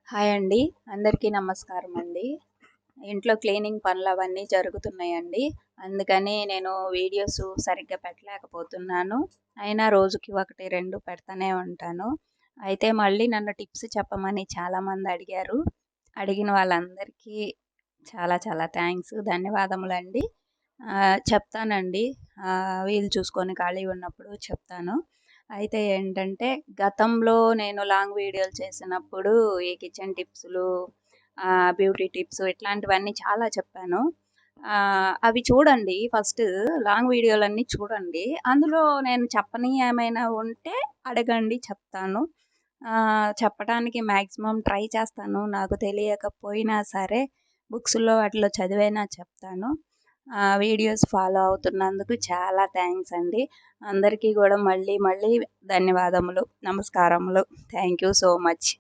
Hi అండి. అందరికీ నమస్కారం అండి. ఇంట్లో క్లీనింగ్ పనులవన్నీ జరుగుతున్నాయండి. అందుకని నేను వీడియోస్ సరిగ్గా పెట్టలేకపోతున్నాను. అయినా రోజుకి 1, 2 పెడతానే ఉంటాను. అయితే మళ్ళీ నన్ను టిప్స్ చెప్పమని చాలామంది అడిగారు. అడిగిన వాళ్ళందరికీ చాలా చాలా థాంక్స్. ధన్యవాదములండి. చెప్తానండి. వీలు చూసుకొని ఖాళీ ఉన్నప్పుడు చెప్తాను. అయితే ఏంటంటే, గతంలో నేను లాంగ్ వీడియోలు చేసినప్పుడు ఈ కిచెన్ టిప్స్‌లు, బ్యూటీ టిప్స్ ఇట్లాంటివన్నీ చాలా చెప్పాను. అవి చూడండి ఫస్ట్ లాంగ్ వీడియోలన్నీ చూడండి. అందులో నేను చెప్పనియి ఏమైనా ఉంటే అడగండి చెప్తాను. చెప్పడానికి మాక్సిమం ట్రై చేస్తాను. నాకు తెలియకపోయినా సరే బుక్స్‌లో వాటిలో చదివైనా చెప్తాను. వీడియోస్ ఫాలో అవుతున్నందుకు చాలా థాంక్స్ అండి. అందరికీ గూడా మళ్ళీ మళ్ళీ ధన్యవాదములు. నమస్కారములు. Thank you so much.